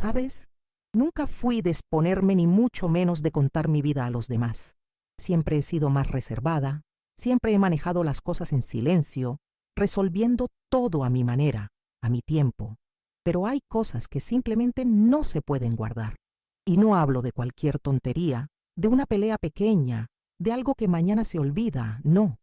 ¿Sabes? Nunca fui de exponerme ni mucho menos de contar mi vida a los demás. Siempre he sido más reservada, siempre he manejado las cosas en silencio, resolviendo todo a mi manera, a mi tiempo. Pero hay cosas que simplemente no se pueden guardar. Y no hablo de cualquier tontería, de una pelea pequeña, de algo que mañana se olvida, no.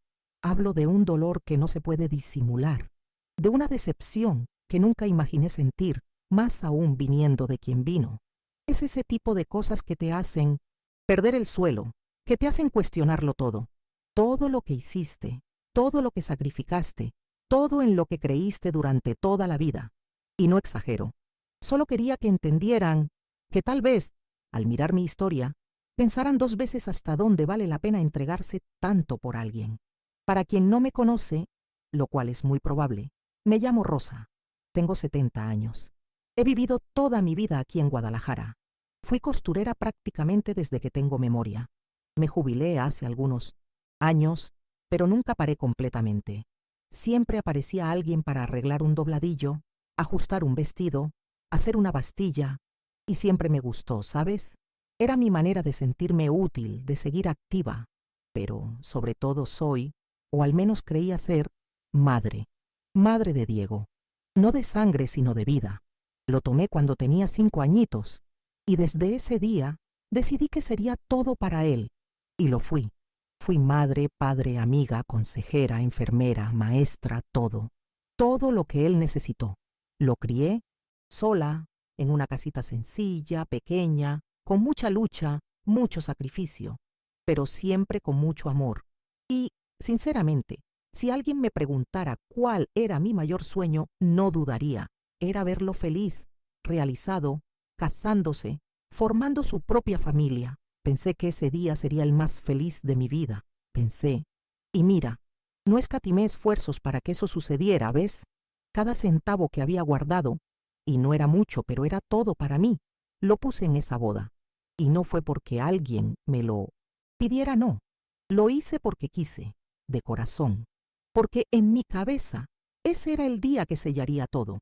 Hablo de un dolor que no se puede disimular, de una decepción que nunca imaginé sentir, más aún viniendo de quien vino. Es ese tipo de cosas que te hacen perder el suelo, que te hacen cuestionarlo todo. Todo lo que hiciste, todo lo que sacrificaste, todo en lo que creíste durante toda la vida. Y no exagero. Solo quería que entendieran que tal vez, al mirar mi historia, pensaran dos veces hasta dónde vale la pena entregarse tanto por alguien. Para quien no me conoce, lo cual es muy probable, me llamo Rosa. Tengo 70 años. He vivido toda mi vida aquí en Guadalajara. Fui costurera prácticamente desde que tengo memoria. Me jubilé hace algunos años, pero nunca paré completamente. Siempre aparecía alguien para arreglar un dobladillo, ajustar un vestido, hacer una bastilla, y siempre me gustó, ¿sabes? Era mi manera de sentirme útil, de seguir activa, pero sobre todo soy, o al menos creía ser, madre. Madre de Diego. No de sangre, sino de vida. Lo tomé cuando tenía 5 añitos, y desde ese día decidí que sería todo para él, y lo fui. Fui madre, padre, amiga, consejera, enfermera, maestra, todo. Todo lo que él necesitó. Lo crié, sola, en una casita sencilla, pequeña, con mucha lucha, mucho sacrificio, pero siempre con mucho amor. Y, sinceramente, si alguien me preguntara cuál era mi mayor sueño, no dudaría. Era verlo feliz, realizado, casándose, formando su propia familia. Pensé que ese día sería el más feliz de mi vida. Pensé. Y mira, no escatimé esfuerzos para que eso sucediera, ¿ves? Cada centavo que había guardado, y no era mucho, pero era todo para mí, lo puse en esa boda. Y no fue porque alguien me lo pidiera, no. Lo hice porque quise, de corazón. Porque en mi cabeza ese era el día que sellaría todo.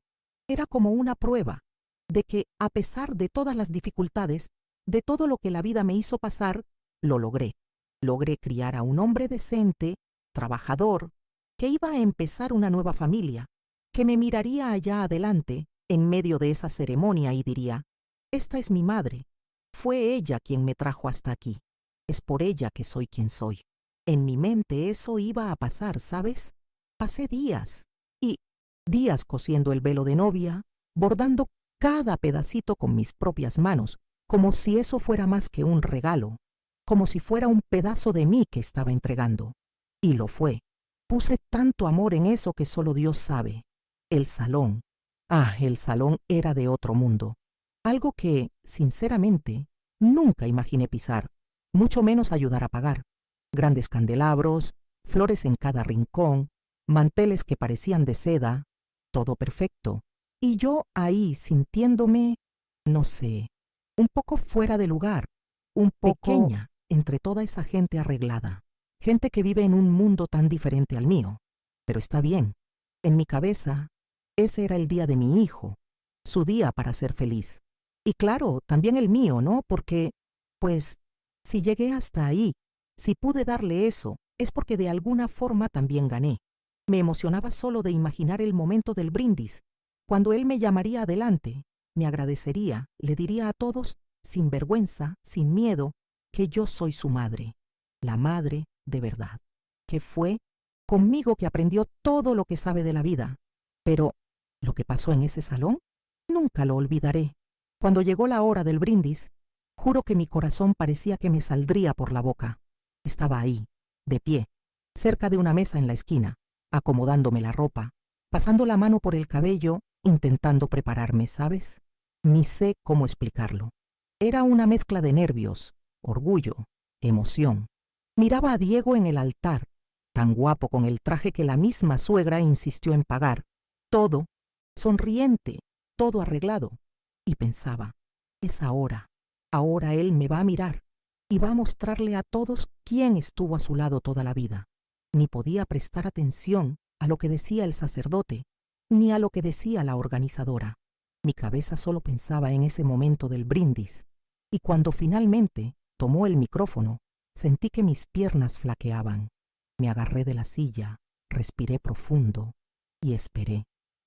Era como una prueba de que, a pesar de todas las dificultades, de todo lo que la vida me hizo pasar, lo logré. Logré criar a un hombre decente, trabajador, que iba a empezar una nueva familia, que me miraría allá adelante, en medio de esa ceremonia, y diría: esta es mi madre. Fue ella quien me trajo hasta aquí. Es por ella que soy quien soy. En mi mente eso iba a pasar, ¿sabes? Pasé días, y días cosiendo el velo de novia, bordando cada pedacito con mis propias manos, como si eso fuera más que un regalo, como si fuera un pedazo de mí que estaba entregando. Y lo fue. Puse tanto amor en eso que solo Dios sabe. El salón. El salón era de otro mundo. Algo que, sinceramente, nunca imaginé pisar, mucho menos ayudar a pagar. Grandes candelabros, flores en cada rincón, manteles que parecían de seda, todo perfecto. Y yo ahí sintiéndome, no sé, un poco fuera de lugar, un poco pequeña entre toda esa gente arreglada. Gente que vive en un mundo tan diferente al mío. Pero está bien. En mi cabeza, ese era el día de mi hijo, su día para ser feliz. Y claro, también el mío, ¿no? Porque, pues, si llegué hasta ahí, si pude darle eso, es porque de alguna forma también gané. Me emocionaba solo de imaginar el momento del brindis, cuando él me llamaría adelante, me agradecería, le diría a todos, sin vergüenza, sin miedo, que yo soy su madre, la madre de verdad, que fue conmigo que aprendió todo lo que sabe de la vida. Pero lo que pasó en ese salón, nunca lo olvidaré. Cuando llegó la hora del brindis, juro que mi corazón parecía que me saldría por la boca. Estaba ahí, de pie, cerca de una mesa en la esquina, acomodándome la ropa, pasando la mano por el cabello, intentando prepararme, ¿sabes? Ni sé cómo explicarlo. Era una mezcla de nervios, orgullo, emoción. Miraba a Diego en el altar, tan guapo con el traje que la misma suegra insistió en pagar. Todo, sonriente, todo arreglado. Y pensaba, es ahora. Ahora él me va a mirar y va a mostrarle a todos quién estuvo a su lado toda la vida. Ni podía prestar atención a lo que decía el sacerdote, ni a lo que decía la organizadora. Mi cabeza solo pensaba en ese momento del brindis, y cuando finalmente tomó el micrófono, sentí que mis piernas flaqueaban. Me agarré de la silla, respiré profundo y esperé.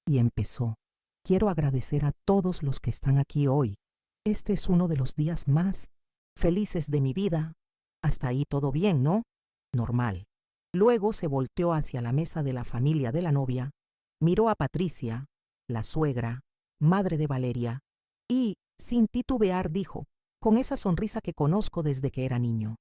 Y empezó. Quiero agradecer a todos los que están aquí hoy. Este es uno de los días más felices de mi vida. Hasta ahí todo bien, ¿no? Normal. Luego se volteó hacia la mesa de la familia de la novia, miró a Patricia, la suegra, madre de Valeria, y, sin titubear, dijo, con esa sonrisa que conozco desde que era niño: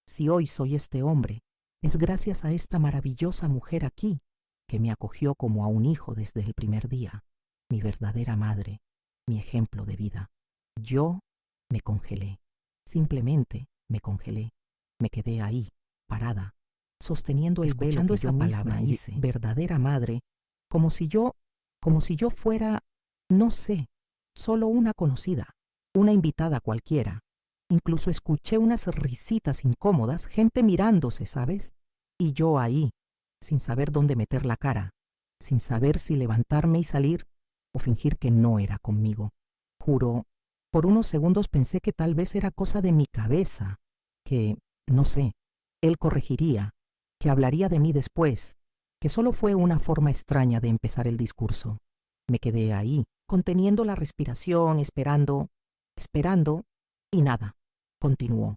si hoy soy este hombre, es gracias a esta maravillosa mujer aquí, que me acogió como a un hijo desde el primer día, mi verdadera madre, mi ejemplo de vida. Yo me congelé, simplemente me congelé. Me quedé ahí, parada, sosteniendo el velo que yo misma hice, verdadera madre, como si yo fuera, no sé, solo una conocida, una invitada cualquiera. Incluso escuché unas risitas incómodas, gente mirándose, ¿sabes? Y yo ahí, sin saber dónde meter la cara, sin saber si levantarme y salir o fingir que no era conmigo. Juro, por unos segundos pensé que tal vez era cosa de mi cabeza, que, no sé, él corregiría, que hablaría de mí después, que solo fue una forma extraña de empezar el discurso. Me quedé ahí, conteniendo la respiración, esperando, y nada. Continuó.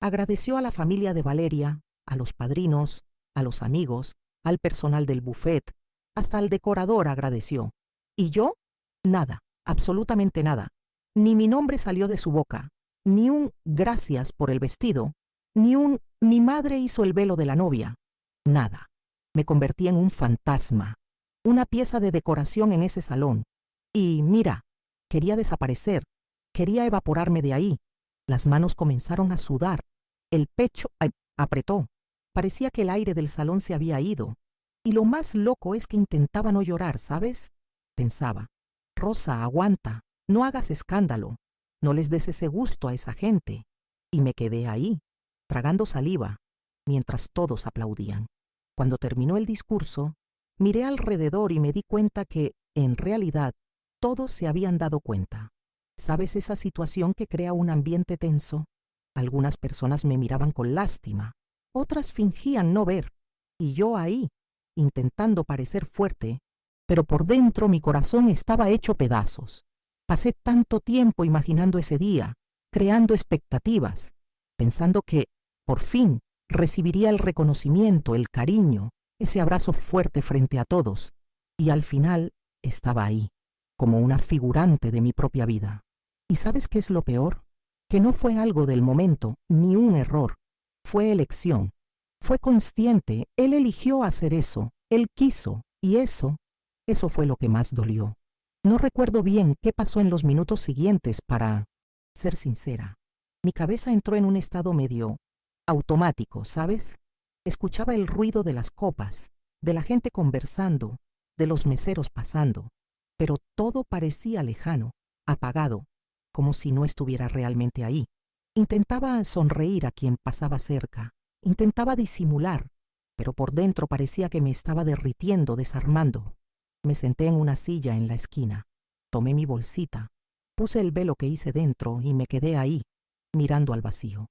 Agradeció a la familia de Valeria, a los padrinos, a los amigos, al personal del buffet, hasta al decorador agradeció. ¿Y yo? Nada, absolutamente nada. Ni mi nombre salió de su boca, ni un gracias por el vestido, ni un mi madre hizo el velo de la novia. Nada. Me convertí en un fantasma, una pieza de decoración en ese salón. Y mira, quería desaparecer, quería evaporarme de ahí. Las manos comenzaron a sudar, el pecho apretó. Parecía que el aire del salón se había ido. Y lo más loco es que intentaba no llorar, ¿sabes? Pensaba, Rosa, aguanta, no hagas escándalo, no les des ese gusto a esa gente. Y me quedé ahí, tragando saliva, mientras todos aplaudían. Cuando terminó el discurso, miré alrededor y me di cuenta que, en realidad, todos se habían dado cuenta. ¿Sabes esa situación que crea un ambiente tenso? Algunas personas me miraban con lástima, otras fingían no ver, y yo ahí, intentando parecer fuerte, pero por dentro mi corazón estaba hecho pedazos. Pasé tanto tiempo imaginando ese día, creando expectativas, pensando que, por fin, recibiría el reconocimiento, el cariño, ese abrazo fuerte frente a todos, y al final estaba ahí, como una figurante de mi propia vida. ¿Y sabes qué es lo peor? Que no fue algo del momento, ni un error. Fue elección. Fue consciente, él eligió hacer eso, él quiso, y eso fue lo que más dolió. No recuerdo bien qué pasó en los minutos siguientes para ser sincera. Mi cabeza entró en un estado medio automático, ¿sabes? Escuchaba el ruido de las copas, de la gente conversando, de los meseros pasando, pero todo parecía lejano, apagado, como si no estuviera realmente ahí. Intentaba sonreír a quien pasaba cerca, intentaba disimular, pero por dentro parecía que me estaba derritiendo, desarmando. Me senté en una silla en la esquina, tomé mi bolsita, puse el velo que hice dentro y me quedé ahí, mirando al vacío.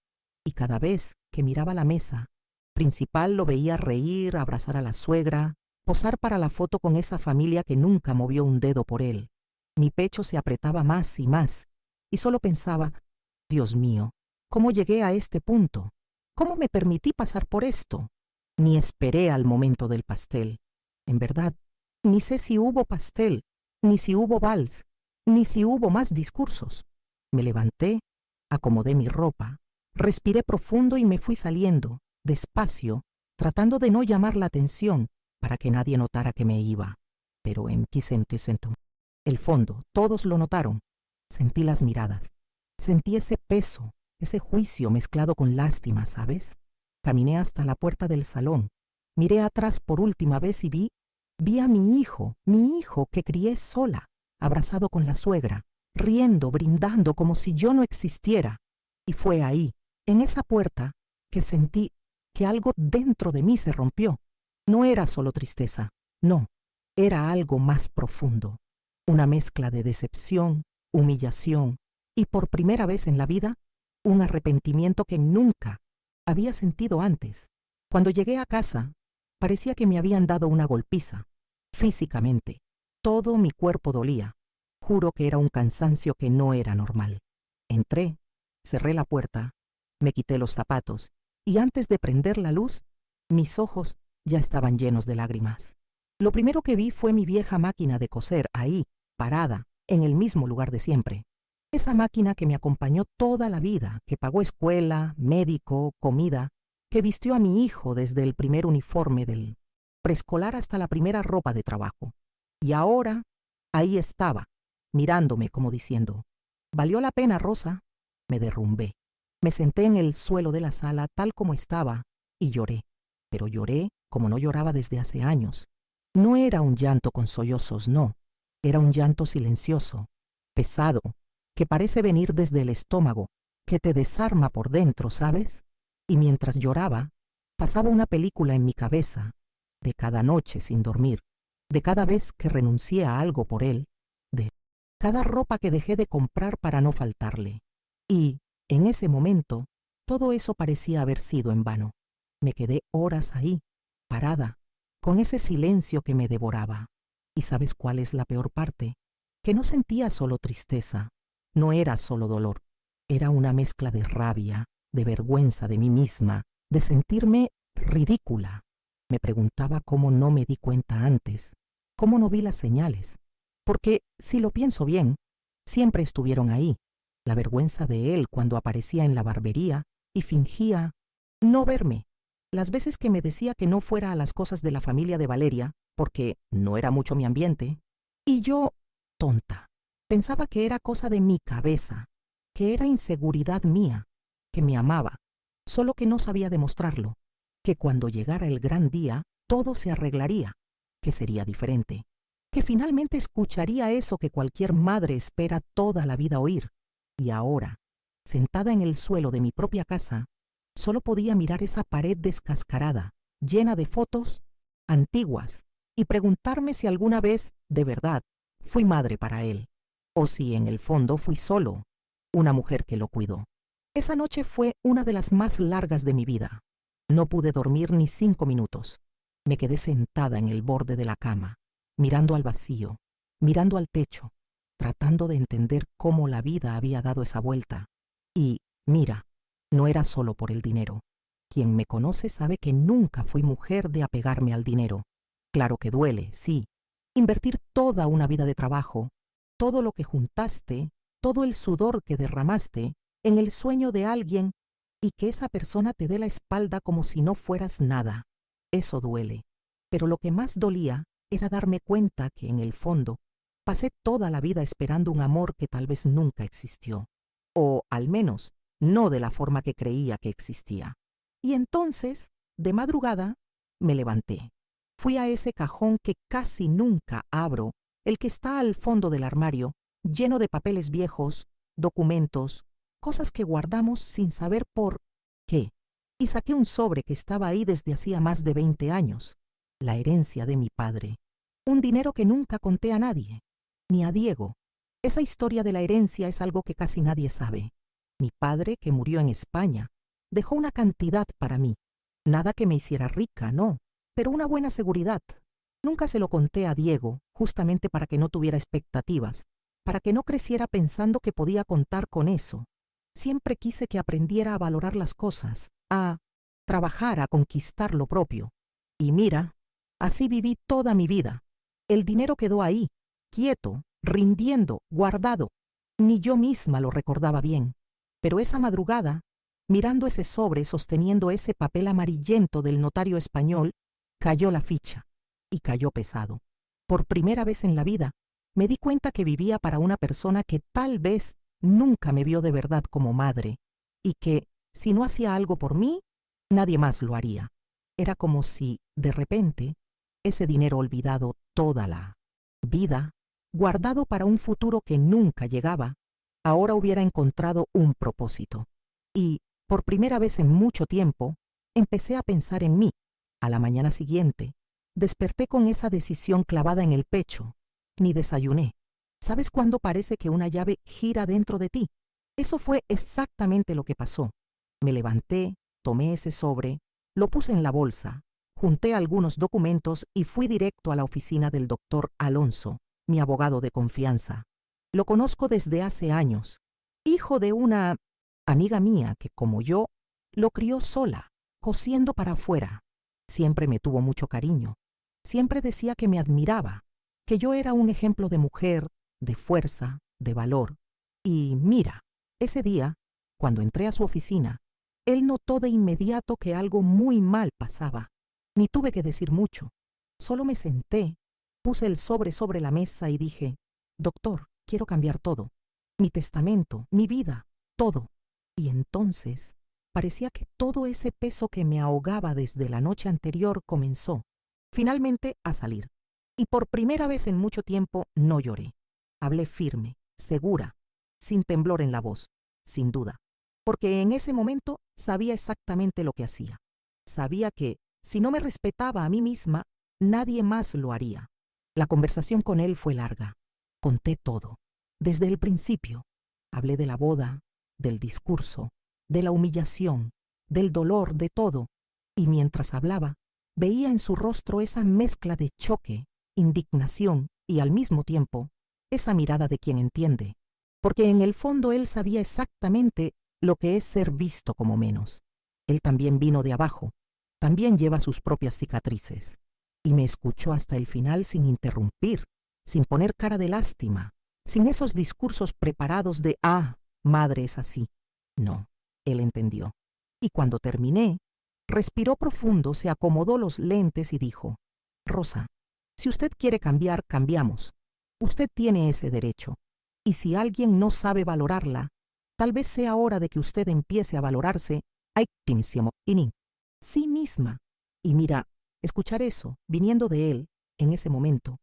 Y cada vez que miraba la mesa principal lo veía reír, abrazar a la suegra, posar para la foto con esa familia que nunca movió un dedo por él. Mi pecho se apretaba más y más, y solo pensaba, Dios mío, ¿cómo llegué a este punto? ¿Cómo me permití pasar por esto? Ni esperé al momento del pastel. En verdad, ni sé si hubo pastel, ni si hubo vals, ni si hubo más discursos. Me levanté, acomodé mi ropa, respiré profundo y me fui saliendo, despacio, tratando de no llamar la atención para que nadie notara que me iba. Pero el fondo, todos lo notaron. Sentí las miradas, sentí ese peso, ese juicio mezclado con lástima, ¿sabes? Caminé hasta la puerta del salón, miré atrás por última vez y vi a mi hijo que crié sola, abrazado con la suegra, riendo, brindando como si yo no existiera. Y fue ahí, en esa puerta, que sentí que algo dentro de mí se rompió. No era solo tristeza, no, era algo más profundo. Una mezcla de decepción, humillación y por primera vez en la vida, un arrepentimiento que nunca había sentido antes. Cuando llegué a casa, parecía que me habían dado una golpiza. Físicamente, todo mi cuerpo dolía. Juro que era un cansancio que no era normal. Entré, cerré la puerta, me quité los zapatos y antes de prender la luz, mis ojos ya estaban llenos de lágrimas. Lo primero que vi fue mi vieja máquina de coser ahí, parada, en el mismo lugar de siempre. Esa máquina que me acompañó toda la vida, que pagó escuela, médico, comida, que vistió a mi hijo desde el primer uniforme del preescolar hasta la primera ropa de trabajo. Y ahora, ahí estaba, mirándome como diciendo, ¿valió la pena, Rosa? Me derrumbé. Me senté en el suelo de la sala tal como estaba y lloré. Pero lloré como no lloraba desde hace años. No era un llanto con sollozos, no. Era un llanto silencioso, pesado, que parece venir desde el estómago, que te desarma por dentro, ¿sabes? Y mientras lloraba, pasaba una película en mi cabeza, de cada noche sin dormir, de cada vez que renuncié a algo por él, de cada ropa que dejé de comprar para no faltarle. Y, en ese momento, todo eso parecía haber sido en vano. Me quedé horas ahí, parada, con ese silencio que me devoraba. ¿Y sabes cuál es la peor parte? Que no sentía solo tristeza, no era solo dolor, era una mezcla de rabia, de vergüenza de mí misma, de sentirme ridícula. Me preguntaba cómo no me di cuenta antes, cómo no vi las señales. Porque, si lo pienso bien, siempre estuvieron ahí. La vergüenza de él cuando aparecía en la barbería y fingía no verme. Las veces que me decía que no fuera a las cosas de la familia de Valeria, porque no era mucho mi ambiente, y yo, tonta, pensaba que era cosa de mi cabeza, que era inseguridad mía, que me amaba, solo que no sabía demostrarlo, que cuando llegara el gran día todo se arreglaría, que sería diferente, que finalmente escucharía eso que cualquier madre espera toda la vida oír. Y ahora, sentada en el suelo de mi propia casa, solo podía mirar esa pared descascarada, llena de fotos antiguas, y preguntarme si alguna vez, de verdad, fui madre para él, o si en el fondo fui solo una mujer que lo cuidó. Esa noche fue una de las más largas de mi vida. No pude dormir ni 5 minutos. Me quedé sentada en el borde de la cama, mirando al vacío, mirando al techo, tratando de entender cómo la vida había dado esa vuelta. Y, mira, no era solo por el dinero. Quien me conoce sabe que nunca fui mujer de apegarme al dinero. Claro que duele, sí. Invertir toda una vida de trabajo, todo lo que juntaste, todo el sudor que derramaste, en el sueño de alguien y que esa persona te dé la espalda como si no fueras nada. Eso duele. Pero lo que más dolía era darme cuenta que, en el fondo, pasé toda la vida esperando un amor que tal vez nunca existió. O, al menos, no de la forma que creía que existía. Y entonces, de madrugada, me levanté. Fui a ese cajón que casi nunca abro, el que está al fondo del armario, lleno de papeles viejos, documentos, cosas que guardamos sin saber por qué, y saqué un sobre que estaba ahí desde hacía más de 20 años, la herencia de mi padre, un dinero que nunca conté a nadie, ni a Diego. Esa historia de la herencia es algo que casi nadie sabe. Mi padre, que murió en España, dejó una cantidad para mí, nada que me hiciera rica, no, pero una buena seguridad. Nunca se lo conté a Diego, justamente para que no tuviera expectativas, para que no creciera pensando que podía contar con eso. Siempre quise que aprendiera a valorar las cosas, a trabajar, a conquistar lo propio. Y mira, así viví toda mi vida. El dinero quedó ahí, quieto, rindiendo, guardado. Ni yo misma lo recordaba bien. Pero esa madrugada, mirando ese sobre, sosteniendo ese papel amarillento del notario español, cayó la ficha, y cayó pesado. Por primera vez en la vida, me di cuenta que vivía para una persona que tal vez nunca me vio de verdad como madre, y que, si no hacía algo por mí, nadie más lo haría. Era como si, de repente, ese dinero olvidado toda la vida, guardado para un futuro que nunca llegaba, ahora hubiera encontrado un propósito. Y, por primera vez en mucho tiempo, empecé a pensar en mí. A la mañana siguiente, desperté con esa decisión clavada en el pecho. Ni desayuné. ¿Sabes cuándo parece que una llave gira dentro de ti? Eso fue exactamente lo que pasó. Me levanté, tomé ese sobre, lo puse en la bolsa, junté algunos documentos y fui directo a la oficina del doctor Alonso, mi abogado de confianza. Lo conozco desde hace años, hijo de una amiga mía que, como yo, lo crió sola, cosiendo para afuera. Siempre me tuvo mucho cariño. Siempre decía que me admiraba, que yo era un ejemplo de mujer, de fuerza, de valor. Y mira, ese día, cuando entré a su oficina, él notó de inmediato que algo muy mal pasaba. Ni tuve que decir mucho. Solo me senté, puse el sobre la mesa y dije, doctor, quiero cambiar todo. Mi testamento, mi vida, todo. Y entonces parecía que todo ese peso que me ahogaba desde la noche anterior comenzó, finalmente, a salir. Y por primera vez en mucho tiempo no lloré. Hablé firme, segura, sin temblor en la voz, sin duda. Porque en ese momento sabía exactamente lo que hacía. Sabía que, si no me respetaba a mí misma, nadie más lo haría. La conversación con él fue larga. Conté todo, desde el principio. Hablé de la boda, del discurso, de la humillación, del dolor, de todo. Y mientras hablaba, veía en su rostro esa mezcla de choque, indignación y al mismo tiempo, esa mirada de quien entiende. Porque en el fondo él sabía exactamente lo que es ser visto como menos. Él también vino de abajo, también lleva sus propias cicatrices. Y me escuchó hasta el final sin interrumpir, sin poner cara de lástima, sin esos discursos preparados de, madre es así. No, él entendió. Y cuando terminé, respiró profundo, se acomodó los lentes y dijo, Rosa, si usted quiere cambiar, cambiamos. Usted tiene ese derecho. Y si alguien no sabe valorarla, tal vez sea hora de que usted empiece a valorarse a sí misma. Y mira, escuchar eso, viniendo de él, en ese momento,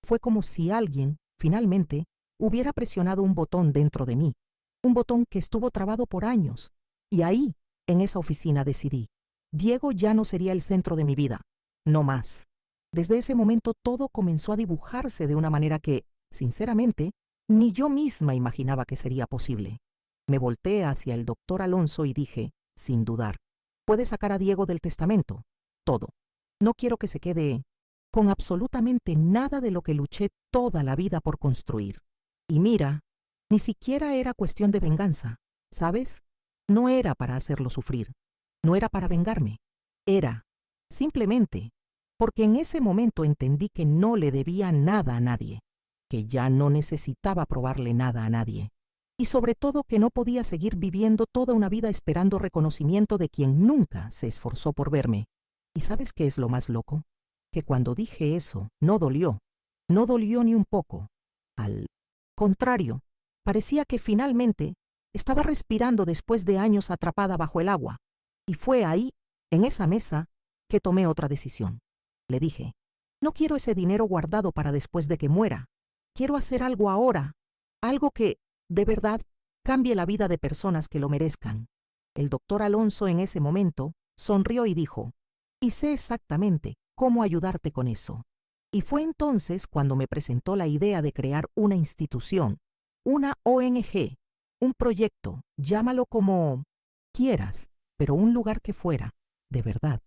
fue como si alguien, finalmente, hubiera presionado un botón dentro de mí, un botón que estuvo trabado por años. Y ahí, en esa oficina, decidí, Diego ya no sería el centro de mi vida, no más. Desde ese momento todo comenzó a dibujarse de una manera que, sinceramente, ni yo misma imaginaba que sería posible. Me volteé hacia el doctor Alonso y dije, sin dudar, puede sacar a Diego del testamento, todo. No quiero que se quede con absolutamente nada de lo que luché toda la vida por construir. Y mira, ni siquiera era cuestión de venganza, ¿sabes? No era para hacerlo sufrir, no era para vengarme, era, simplemente, porque en ese momento entendí que no le debía nada a nadie, que ya no necesitaba probarle nada a nadie, y sobre todo que no podía seguir viviendo toda una vida esperando reconocimiento de quien nunca se esforzó por verme. ¿Y sabes qué es lo más loco? Que cuando dije eso, no dolió ni un poco. Al contrario, parecía que finalmente estaba respirando después de años atrapada bajo el agua. Y fue ahí, en esa mesa, que tomé otra decisión. Le dije, no quiero ese dinero guardado para después de que muera. Quiero hacer algo ahora, algo que, de verdad, cambie la vida de personas que lo merezcan. El doctor Alonso en ese momento sonrió y dijo, y sé exactamente cómo ayudarte con eso. Y fue entonces cuando me presentó la idea de crear una institución, una ONG, un proyecto, llámalo como quieras, pero un lugar que fuera, de verdad,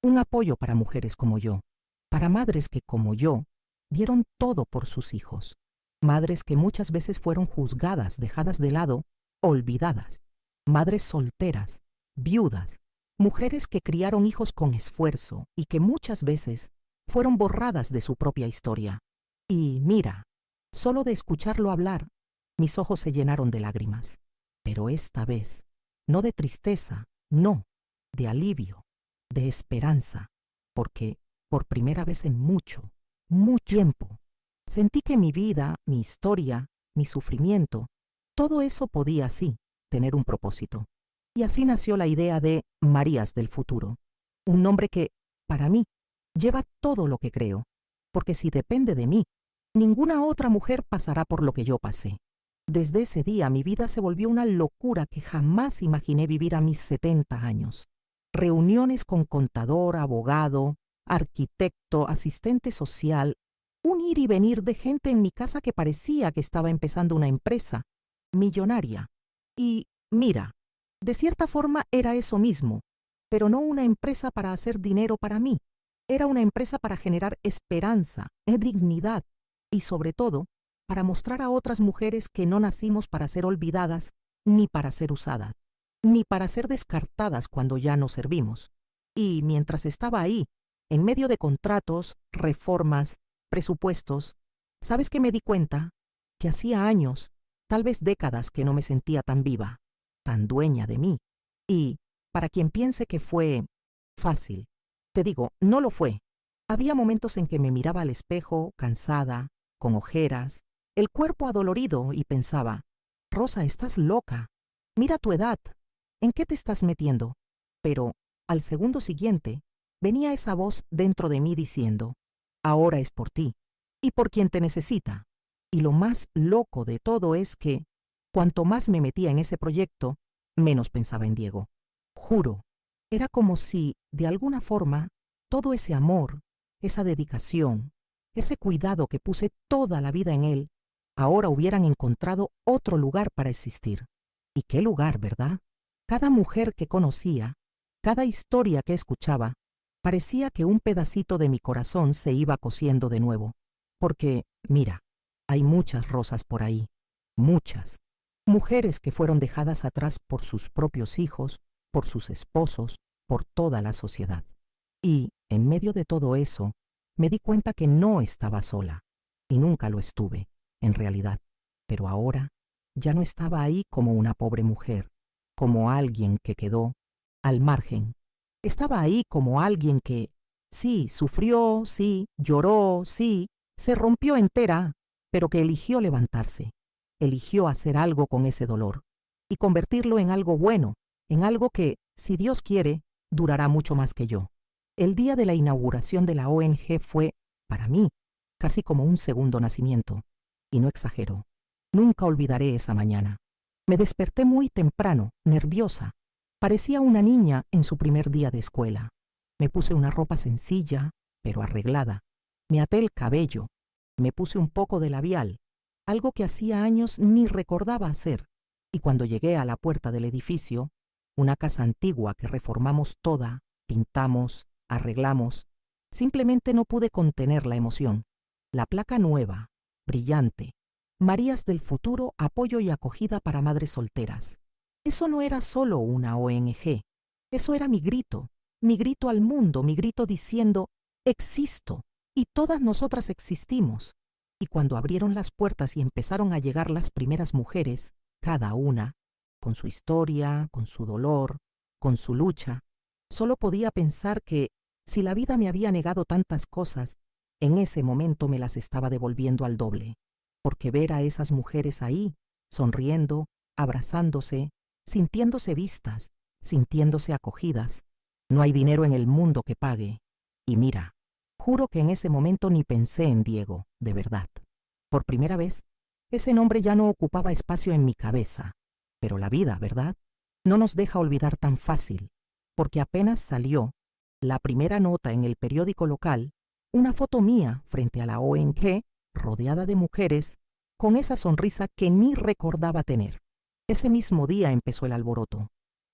un apoyo para mujeres como yo, para madres que, como yo, dieron todo por sus hijos, madres que muchas veces fueron juzgadas, dejadas de lado, olvidadas, madres solteras, viudas, mujeres que criaron hijos con esfuerzo y que muchas veces fueron borradas de su propia historia. Y mira, solo de escucharlo hablar, mis ojos se llenaron de lágrimas. Pero esta vez, no de tristeza, no, de alivio, de esperanza, porque por primera vez en mucho tiempo, sentí que mi vida, mi historia, mi sufrimiento, todo eso podía, sí, tener un propósito. Y así nació la idea de Marías del Futuro, un nombre que, para mí, lleva todo lo que creo, porque si depende de mí, ninguna otra mujer pasará por lo que yo pasé. Desde ese día mi vida se volvió una locura que jamás imaginé vivir a mis 70 años. Reuniones con contador, abogado, arquitecto, asistente social, Un ir y venir de gente en mi casa que parecía que estaba empezando una empresa millonaria. Y, mira, de cierta forma era eso mismo, pero no una empresa para hacer dinero para mí. Era una empresa para generar esperanza, dignidad y, sobre todo, para mostrar a otras mujeres que no nacimos para ser olvidadas, ni para ser usadas, ni para ser descartadas cuando ya no servimos. Y mientras estaba ahí, en medio de contratos, reformas, presupuestos, ¿sabes qué me di cuenta? Que hacía años, tal vez décadas, que no me sentía tan viva, tan dueña de mí. Y, para quien piense que fue fácil, te digo, no lo fue. Había momentos en que me miraba al espejo, cansada, con ojeras, el cuerpo adolorido, y pensaba, Rosa, estás loca. Mira tu edad. ¿En qué te estás metiendo? Pero, al segundo siguiente, venía esa voz dentro de mí diciendo, ahora es por ti, y por quien te necesita. Y lo más loco de todo es que, cuanto más me metía en ese proyecto, menos pensaba en Diego. Juro, era como si, de alguna forma, todo ese amor, esa dedicación, ese cuidado que puse toda la vida en él, ahora hubieran encontrado otro lugar para existir. ¿Y qué lugar, verdad? Cada mujer que conocía, cada historia que escuchaba, parecía que un pedacito de mi corazón se iba cosiendo de nuevo. Porque, mira, hay muchas Rosas por ahí, muchas. Mujeres que fueron dejadas atrás por sus propios hijos, por sus esposos, por toda la sociedad. Y, en medio de todo eso, me di cuenta que no estaba sola. Y nunca lo estuve, en realidad. Pero ahora ya no estaba ahí como una pobre mujer, como alguien que quedó al margen. Estaba ahí como alguien que, sí, sufrió, sí, lloró, sí, se rompió entera, pero que eligió levantarse, eligió hacer algo con ese dolor y convertirlo en algo bueno, en algo que, si Dios quiere, durará mucho más que yo. El día de la inauguración de la ONG fue, para mí, casi como un segundo nacimiento. Y no exagero, nunca olvidaré esa mañana. Me desperté muy temprano, nerviosa. Parecía una niña en su primer día de escuela. Me puse una ropa sencilla, pero arreglada. Me até el cabello. Me puse un poco de labial, algo que hacía años ni recordaba hacer. Y cuando llegué a la puerta del edificio, una casa antigua que reformamos toda, pintamos, arreglamos, simplemente no pude contener la emoción. La placa nueva, brillante, Marías del Futuro, apoyo y acogida para madres solteras. Eso no era solo una ONG, eso era mi grito al mundo, mi grito diciendo, existo, y todas nosotras existimos. Y cuando abrieron las puertas y empezaron a llegar las primeras mujeres, cada una, con su historia, con su dolor, con su lucha, solo podía pensar que, si la vida me había negado tantas cosas, en ese momento me las estaba devolviendo al doble. Porque ver a esas mujeres ahí, sonriendo, abrazándose, sintiéndose vistas, sintiéndose acogidas, no hay dinero en el mundo que pague. Y mira, juro que en ese momento ni pensé en Diego, de verdad. Por primera vez, ese nombre ya no ocupaba espacio en mi cabeza. Pero la vida, ¿verdad?, no nos deja olvidar tan fácil, porque apenas salió la primera nota en el periódico local, una foto mía frente a la ONG, rodeada de mujeres, con esa sonrisa que ni recordaba tener. Ese mismo día empezó el alboroto.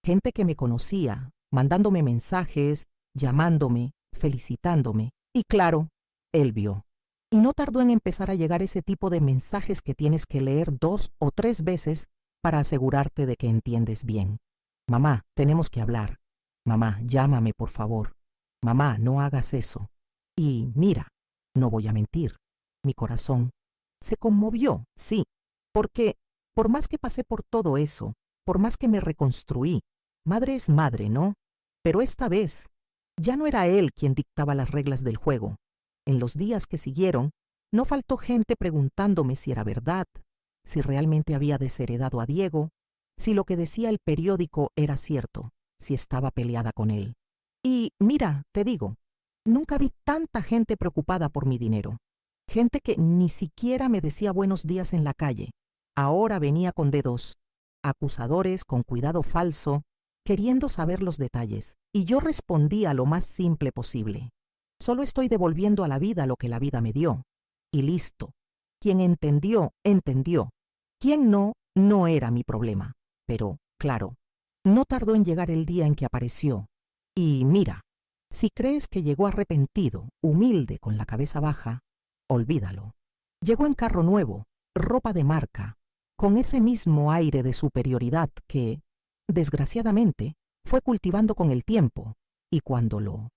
Gente que me conocía, mandándome mensajes, llamándome, felicitándome. Y claro, él vio. Y no tardó en empezar a llegar ese tipo de mensajes que tienes que leer 2 o 3 veces para asegurarte de que entiendes bien. Mamá, tenemos que hablar. Mamá, llámame por favor. Mamá, no hagas eso. Y mira, no voy a mentir. Mi corazón se conmovió, sí, porque por más que pasé por todo eso, por más que me reconstruí, madre es madre, ¿no? Pero esta vez ya no era él quien dictaba las reglas del juego. En los días que siguieron, no faltó gente preguntándome si era verdad, si realmente había desheredado a Diego, si lo que decía el periódico era cierto, si estaba peleada con él. Y mira, te digo, nunca vi tanta gente preocupada por mi dinero. Gente que ni siquiera me decía buenos días en la calle. Ahora venía con dedos acusadores, con cuidado falso, queriendo saber los detalles. Y yo respondía lo más simple posible. Solo estoy devolviendo a la vida lo que la vida me dio. y listo. Quien entendió, entendió. Quien no, no era mi problema. Pero, claro, no tardó en llegar el día en que apareció. Y mira, si crees que llegó arrepentido, humilde, con la cabeza baja, olvídalo. Llegó en carro nuevo, ropa de marca, con ese mismo aire de superioridad que, desgraciadamente, fue cultivando con el tiempo, y cuando lo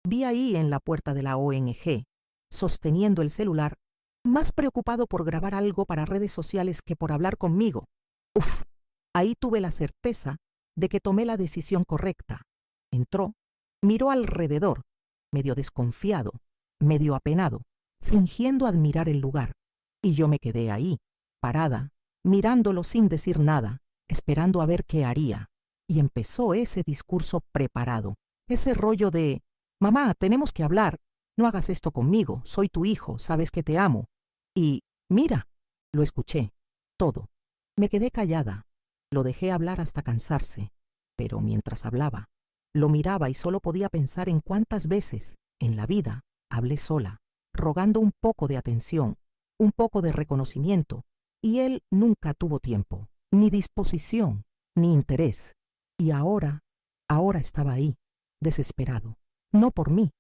vi ahí en la puerta de la ONG, sosteniendo el celular, más preocupado por grabar algo para redes sociales que por hablar conmigo, ¡uf! Ahí tuve la certeza de que tomé la decisión correcta. Entró, miró alrededor, medio desconfiado, medio apenado, fingiendo admirar el lugar, y yo me quedé ahí, parada, mirándolo sin decir nada, esperando a ver qué haría. Y empezó ese discurso preparado, ese rollo de, mamá, tenemos que hablar, no hagas esto conmigo, soy tu hijo, sabes que te amo. Y, mira, lo escuché, todo. Me quedé callada, lo dejé hablar hasta cansarse, pero mientras hablaba, lo miraba y solo podía pensar en cuántas veces, en la vida, hablé sola, rogando un poco de atención, un poco de reconocimiento, y él nunca tuvo tiempo, ni disposición, ni interés. Y ahora estaba ahí, desesperado, no por mí,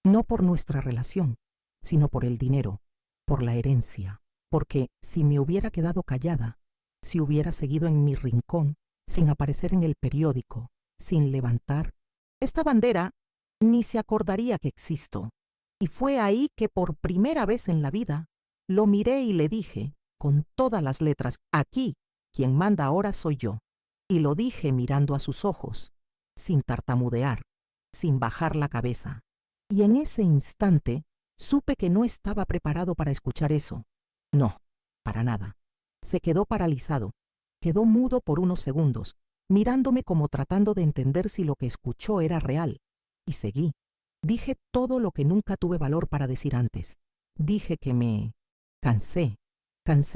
no por nuestra relación, sino por el dinero, por la herencia, porque si me hubiera quedado callada, si hubiera seguido en mi rincón, sin aparecer en el periódico, sin levantar esta bandera, ni se acordaría que existo. Y fue ahí que por primera vez en la vida lo miré y le dije, con todas las letras, aquí, quien manda ahora soy yo. Y lo dije mirando a sus ojos, sin tartamudear, sin bajar la cabeza. Y en ese instante supe que no estaba preparado para escuchar eso. No, para nada. Se quedó paralizado, quedó mudo por unos segundos, mirándome como tratando de entender si lo que escuchó era real. Y seguí. Dije todo lo que nunca tuve valor para decir antes. Dije que me cansé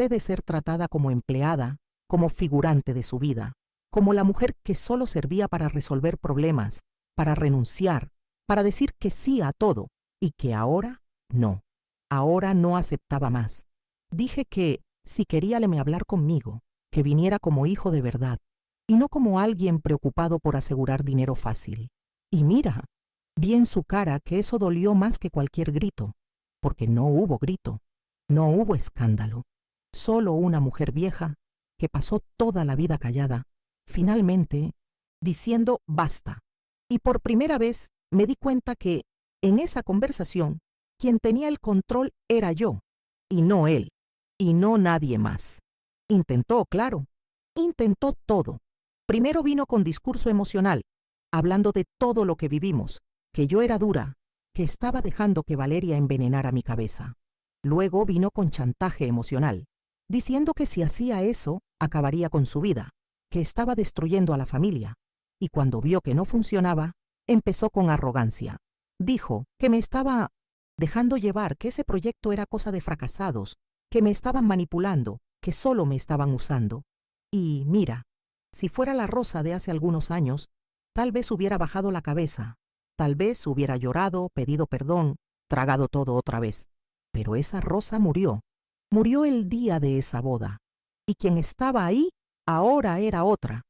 de ser tratada como empleada, como figurante de su vida, como la mujer que solo servía para resolver problemas, para renunciar, para decir que sí a todo, y que ahora no aceptaba más. Dije que, si quería hablar conmigo, que viniera como hijo de verdad, y no como alguien preocupado por asegurar dinero fácil. Y mira, vi en su cara que eso dolió más que cualquier grito, porque no hubo grito, no hubo escándalo, solo una mujer vieja que pasó toda la vida callada, finalmente diciendo basta. Y por primera vez me di cuenta que, en esa conversación, quien tenía el control era yo, y no él, y no nadie más. Intentó, claro, intentó todo. Primero vino con discurso emocional, hablando de todo lo que vivimos, que yo era dura, que estaba dejando que Valeria envenenara mi cabeza. Luego vino con chantaje emocional, diciendo que si hacía eso, acabaría con su vida, que estaba destruyendo a la familia. Y cuando vio que no funcionaba, empezó con arrogancia. Dijo que me estaba dejando llevar, que ese proyecto era cosa de fracasados, que me estaban manipulando, que solo me estaban usando. Y mira, si fuera la Rosa de hace algunos años, tal vez hubiera bajado la cabeza, tal vez hubiera llorado, pedido perdón, tragado todo otra vez. Pero esa Rosa murió el día de esa boda. Y quien estaba ahí ahora era otra,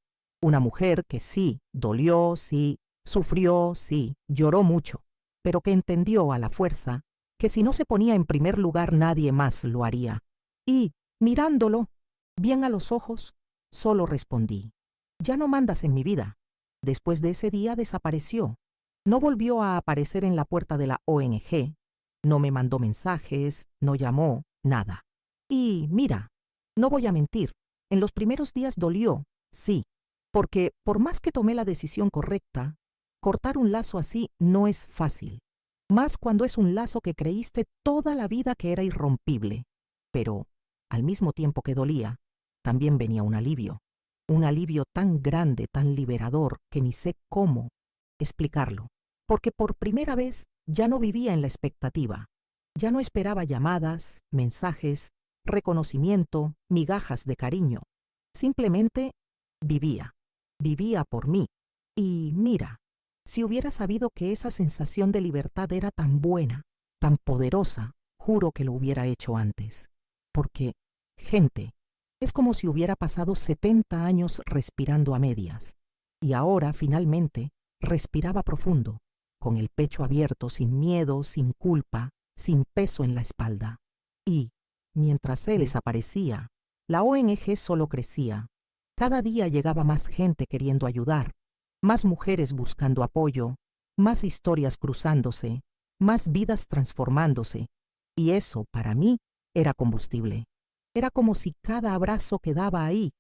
una mujer que sí, dolió, sí, sufrió, sí, lloró mucho, pero que entendió a la fuerza que si no se ponía en primer lugar nadie más lo haría. Y, mirándolo bien a los ojos, solo respondí, ya no mandas en mi vida. Después de ese día desapareció. No volvió a aparecer en la puerta de la ONG, no me mandó mensajes, no llamó, nada. Y mira, no voy a mentir, en los primeros días dolió, sí, porque por más que tomé la decisión correcta, cortar un lazo así no es fácil, más cuando es un lazo que creíste toda la vida que era irrompible. Pero, al mismo tiempo que dolía, también venía un alivio tan grande, tan liberador, que ni sé cómo explicarlo, porque por primera vez ya no vivía en la expectativa, ya no esperaba llamadas, mensajes, reconocimiento, migajas de cariño. Simplemente vivía por mí. Y mira, si hubiera sabido que esa sensación de libertad era tan buena, tan poderosa, Juro que lo hubiera hecho antes. Porque, gente, es como si hubiera pasado 70 años respirando a medias. Y ahora, finalmente, respiraba profundo, con el pecho abierto, sin miedo, sin culpa, sin peso en la espalda. Y, mientras él desaparecía, la ONG solo crecía. Cada día llegaba más gente queriendo ayudar, más mujeres buscando apoyo, más historias cruzándose, más vidas transformándose. Y eso, para mí, era combustible. Era como si cada abrazo que daba ahí,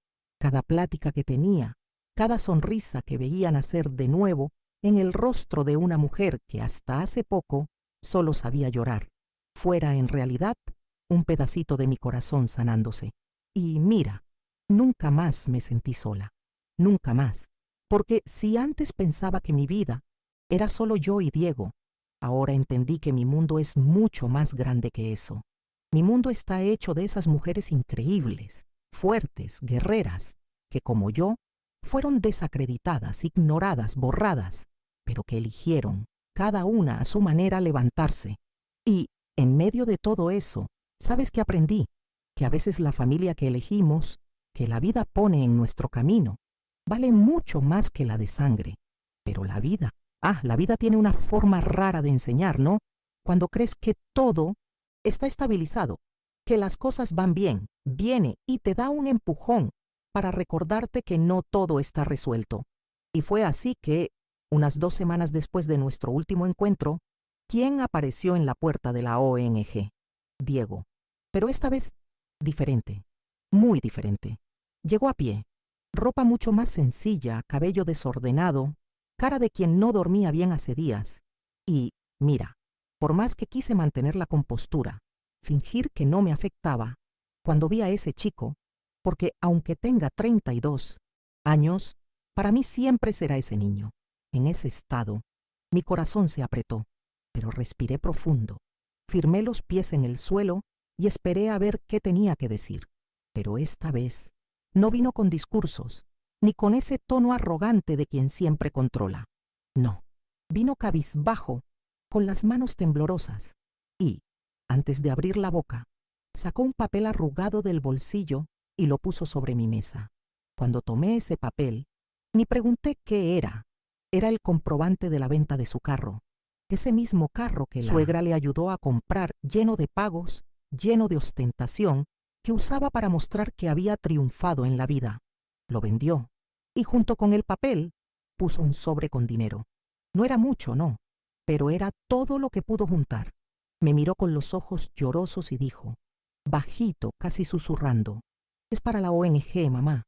cada plática que tenía, cada sonrisa que veía nacer de nuevo en el rostro de una mujer que hasta hace poco solo sabía llorar, fuera en realidad un pedacito de mi corazón sanándose. Y mira, nunca más me sentí sola, nunca más, porque si antes pensaba que mi vida era solo yo y Diego, ahora entendí que mi mundo es mucho más grande que eso. Mi mundo está hecho de esas mujeres increíbles, fuertes, guerreras, que como yo, fueron desacreditadas, ignoradas, borradas, pero que eligieron, cada una a su manera, levantarse. Y, en medio de todo eso, ¿sabes qué aprendí? Que a veces la familia que elegimos, que la vida pone en nuestro camino, vale mucho más que la de sangre. Pero la vida tiene una forma rara de enseñar, ¿no? Cuando crees que todo está estabilizado, que las cosas van bien, viene y te da un empujón para recordarte que no todo está resuelto. Y fue así que, unas 2 semanas después de nuestro último encuentro, ¿quién apareció en la puerta de la ONG? Diego. Pero esta vez, diferente, muy diferente. Llegó a pie, ropa mucho más sencilla, cabello desordenado, cara de quien no dormía bien hace días. Y, mira, por más que quise mantener la compostura, fingir que no me afectaba, cuando vi a ese chico, porque aunque tenga 32 años, para mí siempre será ese niño. En ese estado, mi corazón se apretó, pero respiré profundo, firmé los pies en el suelo y esperé a ver qué tenía que decir. Pero esta vez no vino con discursos, ni con ese tono arrogante de quien siempre controla. No, vino cabizbajo, con las manos temblorosas, y, antes de abrir la boca, sacó un papel arrugado del bolsillo y lo puso sobre mi mesa. Cuando tomé ese papel, ni pregunté qué era. Era el comprobante de la venta de su carro, ese mismo carro que la suegra le ayudó a comprar, lleno de pagos, lleno de ostentación, que usaba para mostrar que había triunfado en la vida. Lo vendió, y junto con el papel puso un sobre con dinero. No era mucho, no, pero era todo lo que pudo juntar. Me miró con los ojos llorosos y dijo, bajito, casi susurrando, es para la ONG, mamá.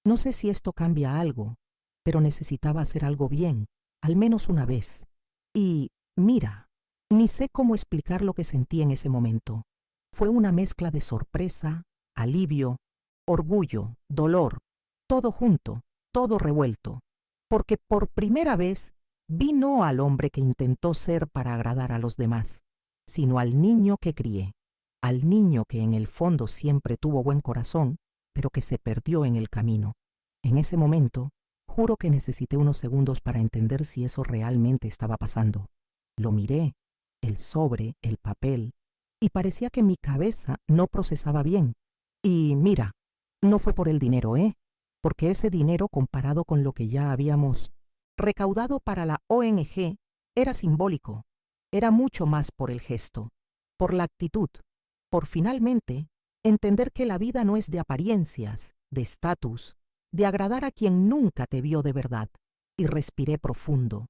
No sé si esto cambia algo, pero necesitaba hacer algo bien, al menos una vez. Y, mira, ni sé cómo explicar lo que sentí en ese momento. Fue una mezcla de sorpresa, alivio, orgullo, dolor, todo junto, todo revuelto, porque por primera vez vi no al hombre que intentó ser para agradar a los demás, sino al niño que crié, al niño que en el fondo siempre tuvo buen corazón, pero que se perdió en el camino. En ese momento, juro que necesité unos segundos para entender si eso realmente estaba pasando. Lo miré, el sobre, el papel, y parecía que mi cabeza no procesaba bien. Y mira, no fue por el dinero, porque ese dinero, comparado con lo que ya habíamos recaudado para la ONG, era simbólico. Era mucho más por el gesto, por la actitud, por finalmente entender que la vida no es de apariencias, de estatus, de agradar a quien nunca te vio de verdad. Y respiré profundo.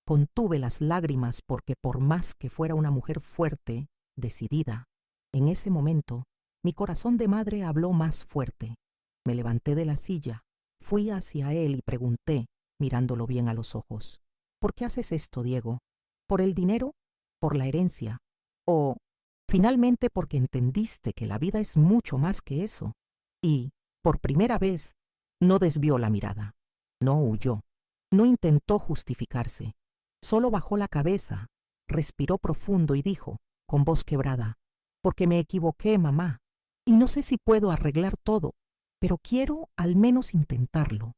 Contuve las lágrimas porque por más que fuera una mujer fuerte, decidida, en ese momento mi corazón de madre habló más fuerte. Me levanté de la silla, fui hacia él y pregunté, mirándolo bien a los ojos, ¿por qué haces esto, Diego? ¿Por el dinero? ¿Por la herencia? ¿O finalmente porque entendiste que la vida es mucho más que eso? Y, por primera vez, no desvió la mirada, no huyó, no intentó justificarse, solo bajó la cabeza, respiró profundo y dijo, con voz quebrada, porque me equivoqué, mamá, y no sé si puedo arreglar todo, pero quiero al menos intentarlo.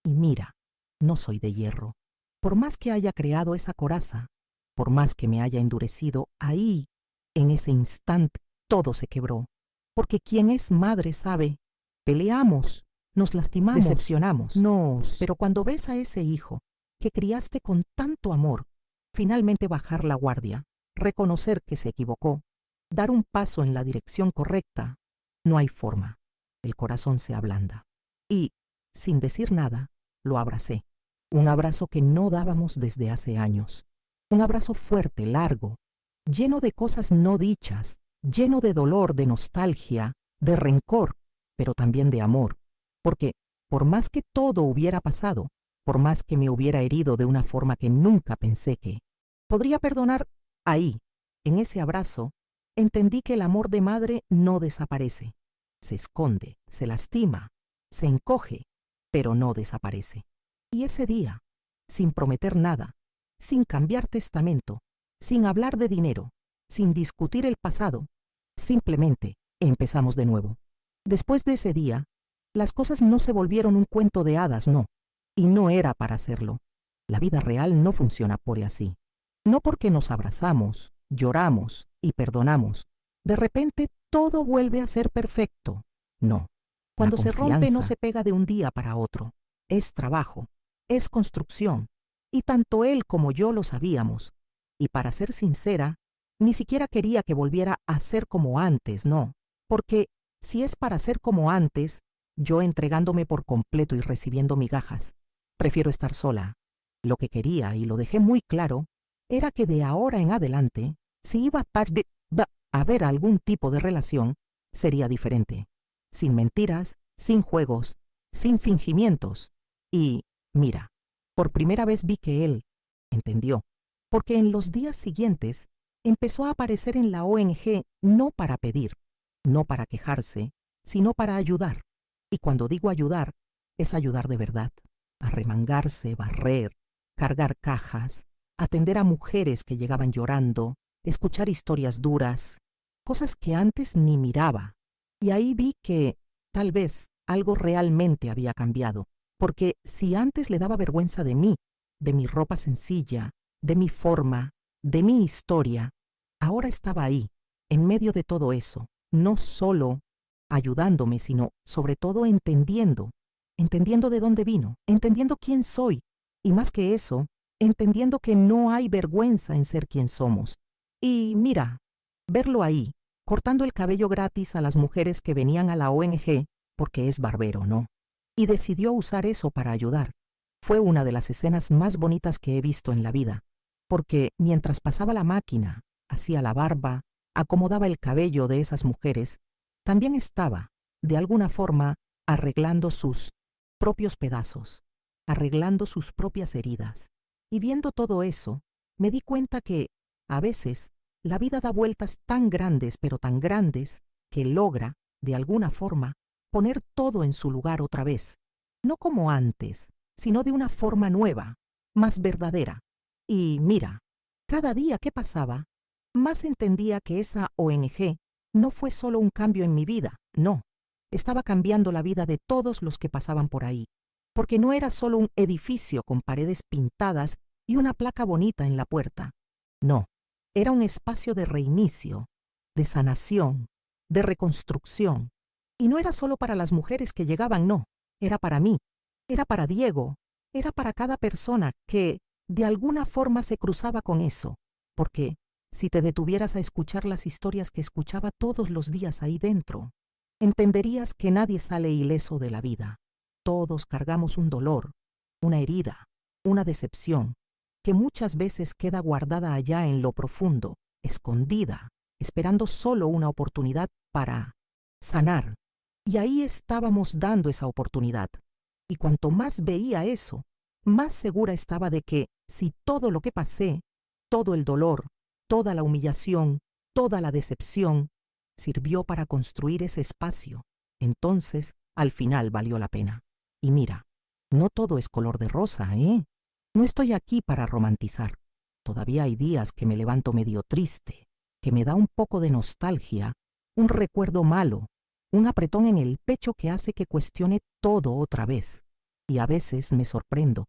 Y mira, no soy de hierro. Por más que haya creado esa coraza, por más que me haya endurecido, ahí, En ese instante todo se quebró, porque quien es madre sabe, peleamos, nos lastimamos, decepcionamos, pero cuando ves a ese hijo que criaste con tanto amor, finalmente bajar la guardia, reconocer que se equivocó, dar un paso en la dirección correcta, no hay forma. El corazón se ablanda. Y, sin decir nada, lo abracé. Un abrazo que no dábamos desde hace años. Un abrazo fuerte, largo, lleno de cosas no dichas, lleno de dolor, de nostalgia, de rencor, pero también de amor. Porque, por más que todo hubiera pasado, por más que me hubiera herido de una forma que nunca pensé que podría perdonar, ahí, en ese abrazo, entendí que el amor de madre no desaparece. Se esconde, se lastima, se encoge, pero no desaparece. Y ese día, sin prometer nada, sin cambiar testamento, sin hablar de dinero, sin discutir el pasado, simplemente empezamos de nuevo. Después de ese día, las cosas no se volvieron un cuento de hadas, no. Y no era para hacerlo. La vida real no funciona por así. No porque nos abrazamos, lloramos y perdonamos, de repente todo vuelve a ser perfecto. No. Cuando se rompe no se pega de un día para otro. Es trabajo, es construcción. Y tanto él como yo lo sabíamos. Y para ser sincera, ni siquiera quería que volviera a ser como antes, no. Porque si es para ser como antes, yo entregándome por completo y recibiendo migajas, prefiero estar sola. Lo que quería, y lo dejé muy claro, era que de ahora en adelante, si iba a haber algún tipo de relación, sería diferente. Sin mentiras, sin juegos, sin fingimientos. Y, mira, por primera vez vi que él entendió, porque en los días siguientes empezó a aparecer en la ONG no para pedir, no para quejarse, sino para ayudar. Y cuando digo ayudar, es ayudar de verdad. Arremangarse, barrer, cargar cajas, atender a mujeres que llegaban llorando, escuchar historias duras, cosas que antes ni miraba. Y ahí vi que, tal vez, algo realmente había cambiado, porque si antes le daba vergüenza de mí, de mi ropa sencilla, de mi forma, de mi historia, ahora estaba ahí, en medio de todo eso, no solo ayudándome, sino sobre todo entendiendo de dónde vino, entendiendo quién soy, y más que eso, entendiendo que no hay vergüenza en ser quien somos. Y mira, verlo ahí, cortando el cabello gratis a las mujeres que venían a la ONG, porque es barbero, ¿no? Y decidió usar eso para ayudar. Fue una de las escenas más bonitas que he visto en la vida, porque mientras pasaba la máquina, hacía la barba, acomodaba el cabello de esas mujeres, también estaba, de alguna forma, arreglando sus propios pedazos, arreglando sus propias heridas. Y viendo todo eso, me di cuenta que, a veces, la vida da vueltas tan grandes, pero tan grandes, que logra, de alguna forma, poner todo en su lugar otra vez. No como antes, sino de una forma nueva, más verdadera. Y mira, cada día que pasaba, más entendía que esa ONG no fue solo un cambio en mi vida, no. Estaba cambiando la vida de todos los que pasaban por ahí, porque no era solo un edificio con paredes pintadas y una placa bonita en la puerta. No, era un espacio de reinicio, de sanación, de reconstrucción. Y no era solo para las mujeres que llegaban, no, era para mí, era para Diego, era para cada persona que, de alguna forma, se cruzaba con eso, porque si te detuvieras a escuchar las historias que escuchaba todos los días ahí dentro, entenderías que nadie sale ileso de la vida. Todos cargamos un dolor, una herida, una decepción, que muchas veces queda guardada allá en lo profundo, escondida, esperando solo una oportunidad para sanar. Y ahí estábamos dando esa oportunidad. Y cuanto más veía eso, más segura estaba de que si todo lo que pasé, todo el dolor, toda la humillación, toda la decepción, sirvió para construir ese espacio, entonces, al final valió la pena. Y mira, no todo es color de rosa, ¿eh? No estoy aquí para romantizar. Todavía hay días que me levanto medio triste, que me da un poco de nostalgia, un recuerdo malo, un apretón en el pecho que hace que cuestione todo otra vez. Y a veces me sorprendo,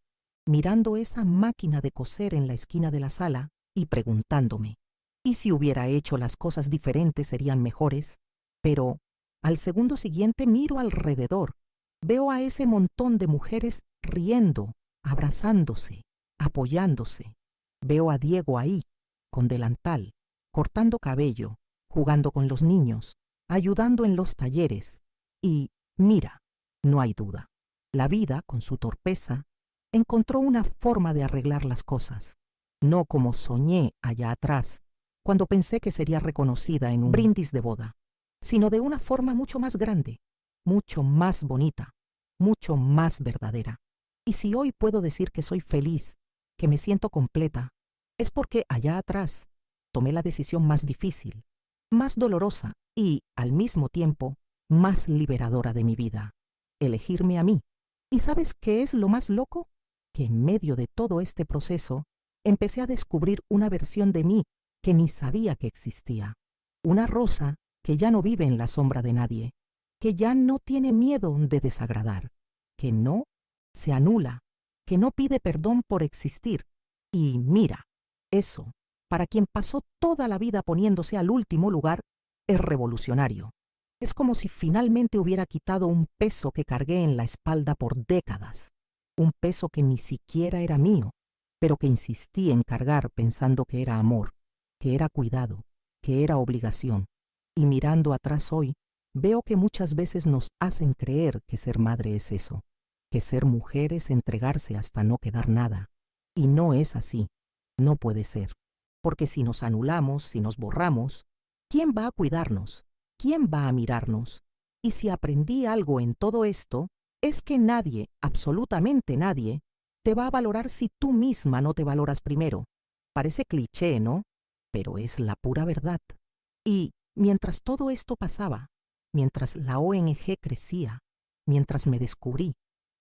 mirando esa máquina de coser en la esquina de la sala y preguntándome, Y si hubiera hecho las cosas diferentes serían mejores. Pero al segundo siguiente miro alrededor. Veo a ese montón de mujeres riendo, abrazándose, apoyándose. Veo a Diego ahí, con delantal, cortando cabello, jugando con los niños, ayudando en los talleres. Y, mira, no hay duda. La vida, con su torpeza, encontró una forma de arreglar las cosas. No como soñé allá atrás, cuando pensé que sería reconocida en un brindis de boda, sino de una forma mucho más grande, mucho más bonita, mucho más verdadera. Y si hoy puedo decir que soy feliz, que me siento completa, es porque allá atrás tomé la decisión más difícil, más dolorosa y, al mismo tiempo, más liberadora de mi vida. Elegirme a mí. ¿Y sabes qué es lo más loco? Que en medio de todo este proceso, empecé a descubrir una versión de mí que ni sabía que existía. Una Rosa que ya no vive en la sombra de nadie, que ya no tiene miedo de desagradar, que no se anula, que no pide perdón por existir. Y mira, eso, para quien pasó toda la vida poniéndose al último lugar, es revolucionario. Es como si finalmente hubiera quitado un peso que cargué en la espalda por décadas, un peso que ni siquiera era mío, pero que insistí en cargar pensando que era amor, que era cuidado, que era obligación. Y mirando atrás hoy, veo que muchas veces nos hacen creer que ser madre es eso, que ser mujer es entregarse hasta no quedar nada. Y no es así, no puede ser. Porque si nos anulamos, si nos borramos, ¿quién va a cuidarnos? ¿Quién va a mirarnos? Y si aprendí algo en todo esto, es que nadie, absolutamente nadie, te va a valorar si tú misma no te valoras primero. Parece cliché, ¿no? Pero es la pura verdad. Y mientras todo esto pasaba, mientras la ONG crecía, mientras me descubrí,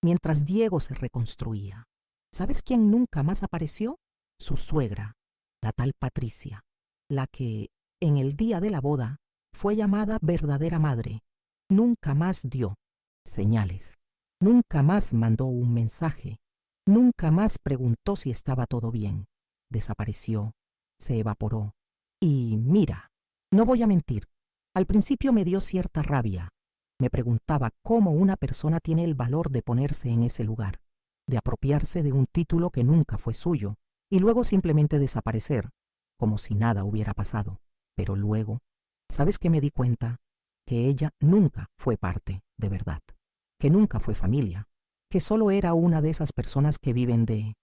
mientras Diego se reconstruía, ¿sabes quién nunca más apareció? Su suegra, la tal Patricia, la que, en el día de la boda, fue llamada verdadera madre. Nunca más dio señales, nunca más mandó un mensaje, nunca más preguntó si estaba todo bien. Desapareció, se evaporó. Y mira, no voy a mentir, al principio me dio cierta rabia. Me preguntaba cómo una persona tiene el valor de ponerse en ese lugar, de apropiarse de un título que nunca fue suyo, y luego simplemente desaparecer, como si nada hubiera pasado. Pero luego, ¿sabes qué me di cuenta? Que ella nunca fue parte, de verdad, que nunca fue familia, que solo era una de esas personas que viven de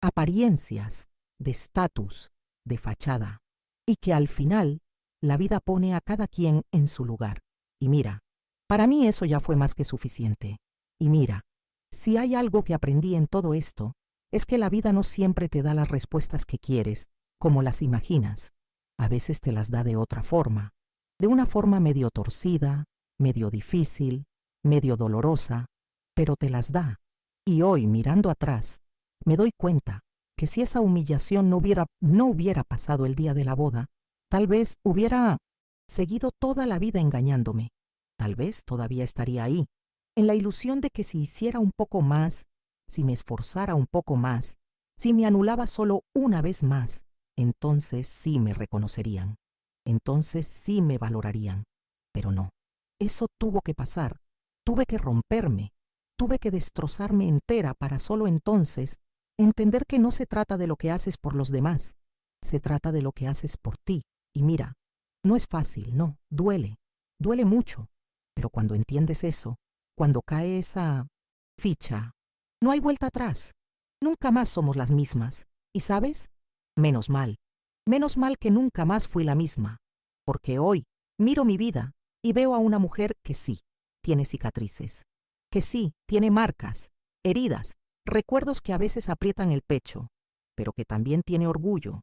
apariencias, de estatus, de fachada, y que al final la vida pone a cada quien en su lugar. Y mira, para mí eso ya fue más que suficiente. Y mira, si hay algo que aprendí en todo esto, es que la vida no siempre te da las respuestas que quieres, como las imaginas. A veces te las da de otra forma, de una forma medio torcida, medio difícil, medio dolorosa, pero te las da. Y hoy, mirando atrás, me doy cuenta que si esa humillación no hubiera pasado el día de la boda, tal vez hubiera seguido toda la vida engañándome. Tal vez todavía estaría ahí, en la ilusión de que si hiciera un poco más, si me esforzara un poco más, si me anulaba solo una vez más, entonces sí me reconocerían, entonces sí me valorarían. Pero no, eso tuvo que pasar, tuve que romperme, tuve que destrozarme entera para solo entonces entender que no se trata de lo que haces por los demás, se trata de lo que haces por ti. Y mira, no es fácil, no, duele mucho, pero cuando entiendes eso, cuando cae esa ficha, no hay vuelta atrás, nunca más somos las mismas. ¿Y sabes? Menos mal que nunca más fui la misma, porque hoy miro mi vida y veo a una mujer que sí, tiene cicatrices, que sí, tiene marcas, heridas, recuerdos que a veces aprietan el pecho, pero que también tiene orgullo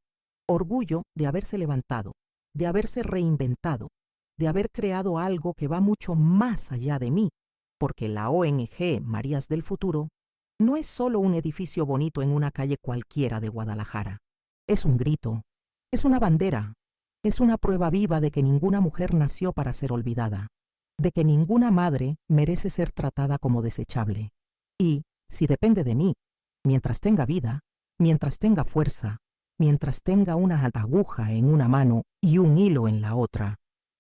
de haberse levantado, de haberse reinventado, de haber creado algo que va mucho más allá de mí, porque la ONG Marías del Futuro no es solo un edificio bonito en una calle cualquiera de Guadalajara. Es un grito, es una bandera, es una prueba viva de que ninguna mujer nació para ser olvidada, de que ninguna madre merece ser tratada como desechable. Y, si depende de mí, mientras tenga vida, mientras tenga fuerza, mientras tenga una aguja en una mano y un hilo en la otra,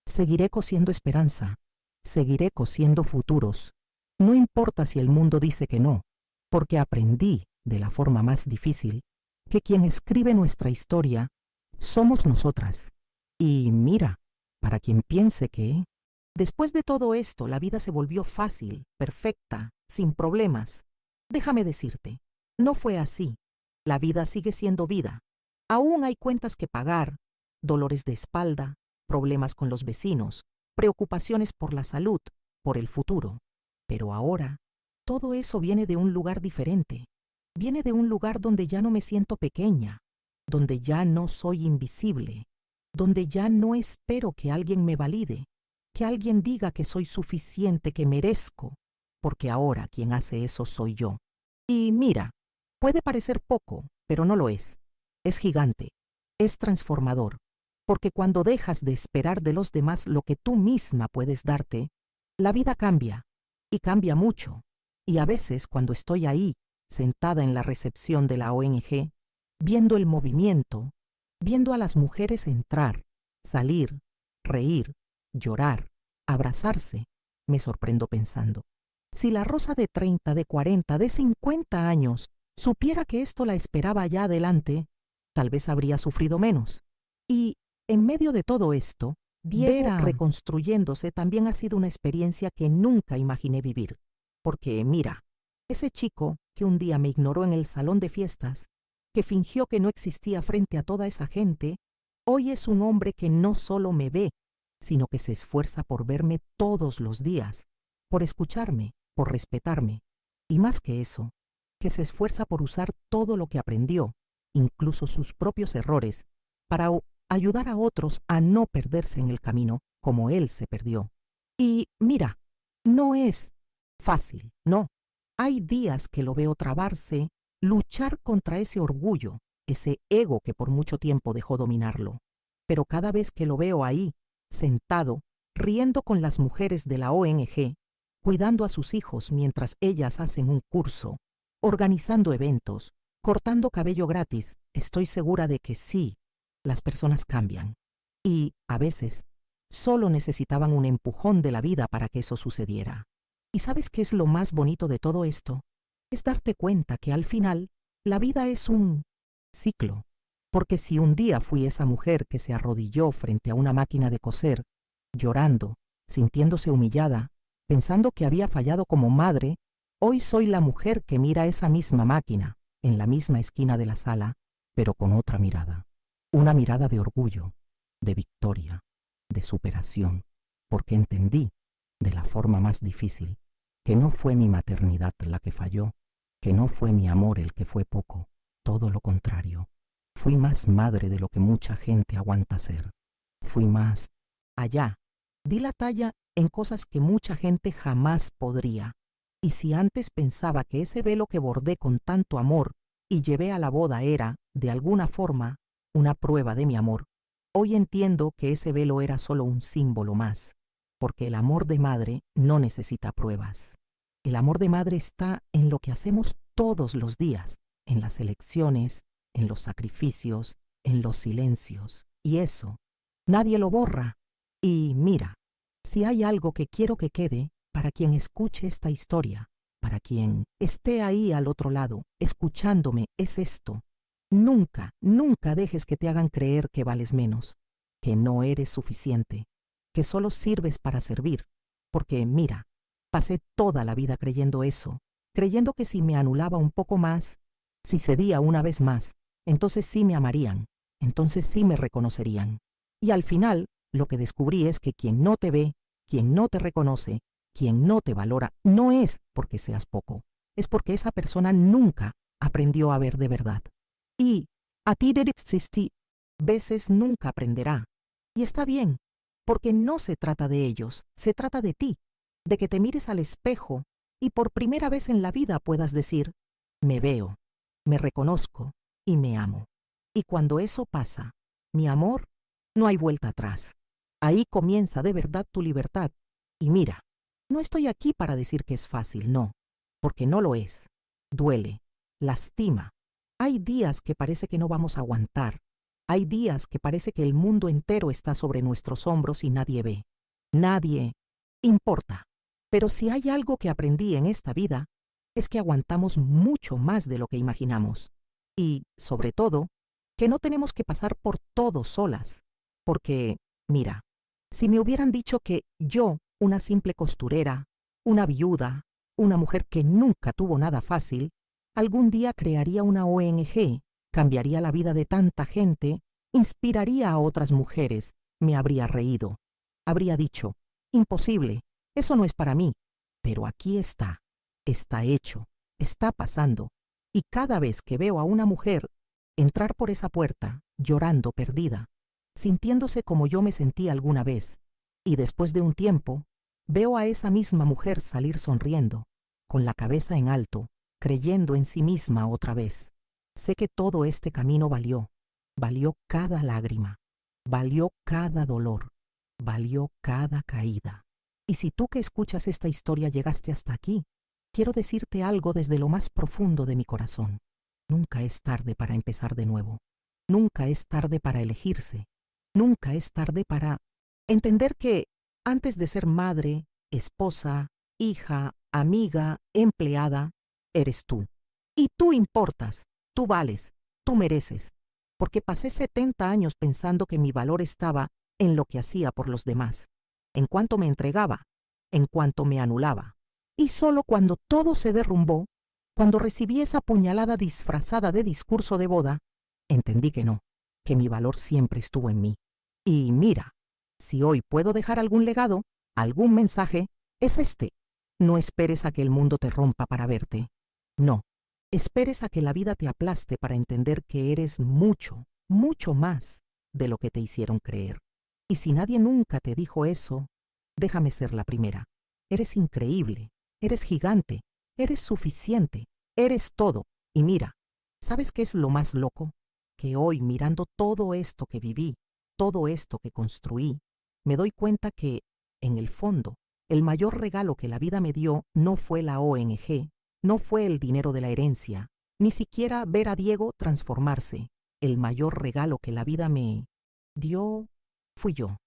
seguiré cosiendo esperanza, seguiré cosiendo futuros. No importa si el mundo dice que no, porque aprendí, de la forma más difícil, que quien escribe nuestra historia somos nosotras. Y mira, para quien piense que, después de todo esto, la vida se volvió fácil, perfecta, sin problemas. Déjame decirte, no fue así. La vida sigue siendo vida. Aún hay cuentas que pagar, dolores de espalda, problemas con los vecinos, preocupaciones por la salud, por el futuro. Pero ahora, todo eso viene de un lugar diferente. Viene de un lugar donde ya no me siento pequeña, donde ya no soy invisible, donde ya no espero que alguien me valide, que alguien diga que soy suficiente, que merezco, porque ahora quien hace eso soy yo. Y mira, puede parecer poco, pero no lo es. Es gigante, es transformador, porque cuando dejas de esperar de los demás lo que tú misma puedes darte, la vida cambia, y cambia mucho. Y a veces cuando estoy ahí, sentada en la recepción de la ONG, viendo el movimiento, viendo a las mujeres entrar, salir, reír, llorar, abrazarse, me sorprendo pensando, si la Rosa de 30, de 40, de 50 años supiera que esto la esperaba allá adelante, tal vez habría sufrido menos. Y en medio de todo esto, Diego reconstruyéndose también ha sido una experiencia que nunca imaginé vivir. Porque mira, ese chico que un día me ignoró en el salón de fiestas, que fingió que no existía frente a toda esa gente, hoy es un hombre que no solo me ve, sino que se esfuerza por verme todos los días, por escucharme, por respetarme, y más que eso, que se esfuerza por usar todo lo que aprendió, incluso sus propios errores, para ayudar a otros a no perderse en el camino como él se perdió. Y mira, no es fácil, no. Hay días que lo veo trabarse, luchar contra ese orgullo, ese ego que por mucho tiempo dejó dominarlo. Pero cada vez que lo veo ahí, sentado, riendo con las mujeres de la ONG, cuidando a sus hijos mientras ellas hacen un curso, organizando eventos, cortando cabello gratis, estoy segura de que sí, las personas cambian. Y, a veces, solo necesitaban un empujón de la vida para que eso sucediera. ¿Y sabes qué es lo más bonito de todo esto? Es darte cuenta que al final la vida es un ciclo. Porque si un día fui esa mujer que se arrodilló frente a una máquina de coser, llorando, sintiéndose humillada, pensando que había fallado como madre, hoy soy la mujer que mira esa misma máquina, en la misma esquina de la sala, pero con otra mirada. Una mirada de orgullo, de victoria, de superación, porque entendí, de la forma más difícil, que no fue mi maternidad la que falló, que no fue mi amor el que fue poco, todo lo contrario. Fui más madre de lo que mucha gente aguanta ser. Fui más allá. Di la talla en cosas que mucha gente jamás podría. Y si antes pensaba que ese velo que bordé con tanto amor y llevé a la boda era, de alguna forma, una prueba de mi amor, hoy entiendo que ese velo era solo un símbolo más, porque el amor de madre no necesita pruebas. El amor de madre está en lo que hacemos todos los días, en las elecciones, en los sacrificios, en los silencios. Y eso, nadie lo borra. Y mira, si hay algo que quiero que quede para quien escuche esta historia, para quien esté ahí al otro lado, escuchándome, es esto. Nunca, nunca dejes que te hagan creer que vales menos, que no eres suficiente, que solo sirves para servir. Porque mira, pasé toda la vida creyendo eso, creyendo que si me anulaba un poco más, si cedía una vez más, entonces sí me amarían, entonces sí me reconocerían. Y al final, lo que descubrí es que quien no te ve, quien no te reconoce, quien no te valora, no es porque seas poco, es porque esa persona nunca aprendió a ver de verdad. Y a ti veces nunca aprenderá. Y está bien, porque no se trata de ellos, se trata de ti, de que te mires al espejo y por primera vez en la vida puedas decir, me veo, me reconozco y me amo. Y cuando eso pasa, mi amor, no hay vuelta atrás. Ahí comienza de verdad tu libertad. Y mira, no estoy aquí para decir que es fácil, no, porque no lo es. Duele, lastima, Hay días que parece que no vamos a aguantar. Hay días que parece que el mundo entero está sobre nuestros hombros y nadie ve. Nadie importa. Pero si hay algo que aprendí en esta vida, es que aguantamos mucho más de lo que imaginamos. Y, sobre todo, que no tenemos que pasar por todo solas. Porque, mira, si me hubieran dicho que yo, una simple costurera, una viuda, una mujer que nunca tuvo nada fácil, algún día crearía una ONG, cambiaría la vida de tanta gente, inspiraría a otras mujeres, me habría reído. Habría dicho, imposible, eso no es para mí. Pero aquí está hecho, está pasando. Y cada vez que veo a una mujer entrar por esa puerta, llorando perdida, sintiéndose como yo me sentí alguna vez, y después de un tiempo, veo a esa misma mujer salir sonriendo, con la cabeza en alto, creyendo en sí misma otra vez. Sé que todo este camino valió cada lágrima, valió cada dolor, valió cada caída. Y si tú que escuchas esta historia llegaste hasta aquí, quiero decirte algo desde lo más profundo de mi corazón. Nunca es tarde para empezar de nuevo. Nunca es tarde para elegirse. Nunca es tarde para entender que antes de ser madre, esposa, hija, amiga, empleada, eres tú. Y tú importas, tú vales, tú mereces. Porque pasé 70 años pensando que mi valor estaba en lo que hacía por los demás, en cuanto me entregaba, en cuanto me anulaba. Y solo cuando todo se derrumbó, cuando recibí esa puñalada disfrazada de discurso de boda, entendí que no, que mi valor siempre estuvo en mí. Y mira, si hoy puedo dejar algún legado, algún mensaje, es este. No esperes a que el mundo te rompa para verte. No, esperes a que la vida te aplaste para entender que eres mucho, mucho más de lo que te hicieron creer. Y si nadie nunca te dijo eso, déjame ser la primera. Eres increíble, eres gigante, eres suficiente, eres todo. Y mira, ¿sabes qué es lo más loco? Que hoy, mirando todo esto que viví, todo esto que construí, me doy cuenta que, en el fondo, el mayor regalo que la vida me dio no fue la ONG, no fue el dinero de la herencia, ni siquiera ver a Diego transformarse. El mayor regalo que la vida me dio fui yo,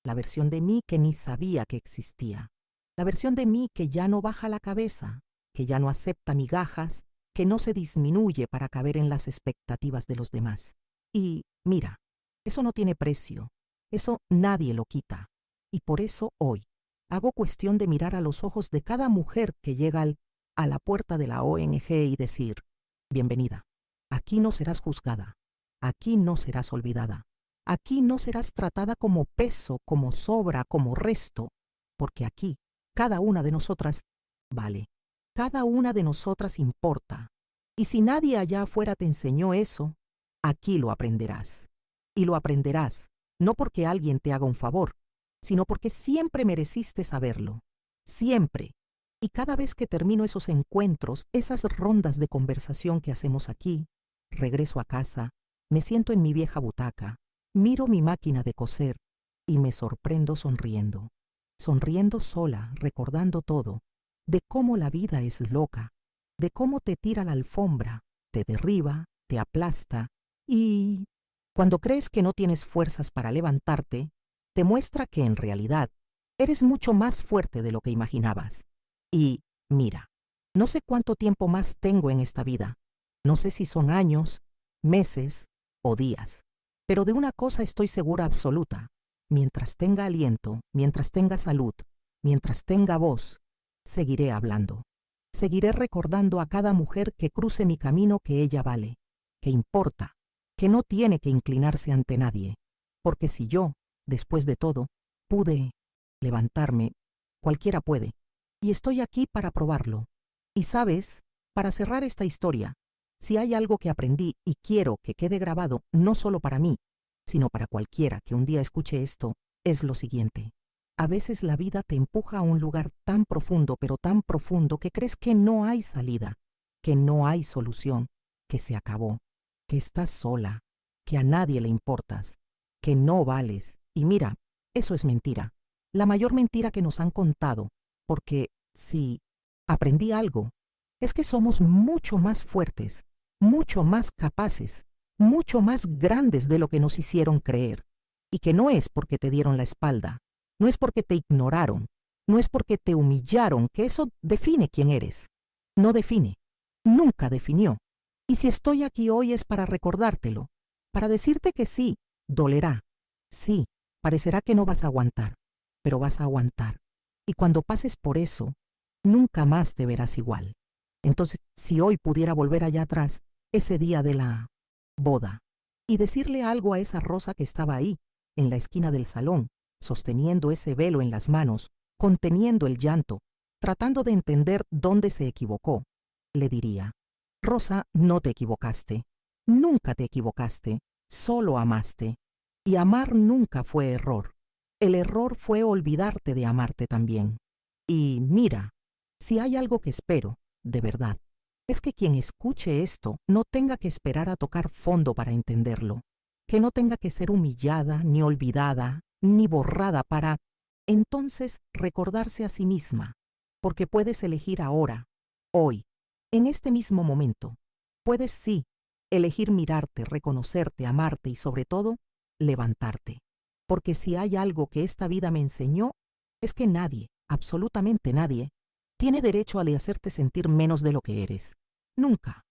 la versión de mí que ni sabía que existía, la versión de mí que ya no baja la cabeza, que ya no acepta migajas, que no se disminuye para caber en las expectativas de los demás. Y mira, eso no tiene precio, eso nadie lo quita. Y por eso hoy hago cuestión de mirar a los ojos de cada mujer que llega a la puerta de la ONG y decir, bienvenida, aquí no serás juzgada, aquí no serás olvidada, aquí no serás tratada como peso, como sobra, como resto, porque aquí cada una de nosotras vale, cada una de nosotras importa. Y si nadie allá afuera te enseñó eso, aquí lo aprenderás. Y lo aprenderás, no porque alguien te haga un favor, sino porque siempre mereciste saberlo. Siempre. Y cada vez que termino esos encuentros, esas rondas de conversación que hacemos aquí, regreso a casa, me siento en mi vieja butaca, miro mi máquina de coser y me sorprendo sonriendo. Sonriendo sola, recordando todo, de cómo la vida es loca, de cómo te tira la alfombra, te derriba, te aplasta y, cuando crees que no tienes fuerzas para levantarte, te muestra que en realidad eres mucho más fuerte de lo que imaginabas. Y, mira, no sé cuánto tiempo más tengo en esta vida, no sé si son años, meses o días, pero de una cosa estoy segura absoluta. Mientras tenga aliento, mientras tenga salud, mientras tenga voz, seguiré hablando. Seguiré recordando a cada mujer que cruce mi camino que ella vale, que importa, que no tiene que inclinarse ante nadie. Porque si yo, después de todo, pude levantarme, cualquiera puede. Y estoy aquí para probarlo. Y sabes, para cerrar esta historia, si hay algo que aprendí y quiero que quede grabado no solo para mí, sino para cualquiera que un día escuche esto, es lo siguiente. A veces la vida te empuja a un lugar tan profundo, pero tan profundo, que crees que no hay salida, que no hay solución, que se acabó, que estás sola, que a nadie le importas, que no vales. Y mira, eso es mentira. La mayor mentira que nos han contado, porque si aprendí algo, es que somos mucho más fuertes, mucho más capaces, mucho más grandes de lo que nos hicieron creer, y que no es porque te dieron la espalda, no es porque te ignoraron, no es porque te humillaron, que eso define quién eres. No define, nunca definió. Y si estoy aquí hoy es para recordártelo, para decirte que sí, dolerá, sí, parecerá que no vas a aguantar, pero vas a aguantar. Y cuando pases por eso, nunca más te verás igual. Entonces, si hoy pudiera volver allá atrás, ese día de la boda, y decirle algo a esa Rosa que estaba ahí, en la esquina del salón, sosteniendo ese velo en las manos, conteniendo el llanto, tratando de entender dónde se equivocó, le diría: Rosa, no te equivocaste, nunca te equivocaste, solo amaste. Y amar nunca fue error. El error fue olvidarte de amarte también. Y mira, si hay algo que espero, de verdad, es que quien escuche esto no tenga que esperar a tocar fondo para entenderlo, que no tenga que ser humillada, ni olvidada, ni borrada para entonces recordarse a sí misma, porque puedes elegir ahora, hoy, en este mismo momento. Puedes sí elegir mirarte, reconocerte, amarte y sobre todo, levantarte. Porque si hay algo que esta vida me enseñó, es que nadie, absolutamente nadie, tiene derecho a hacerte sentir menos de lo que eres. Nunca.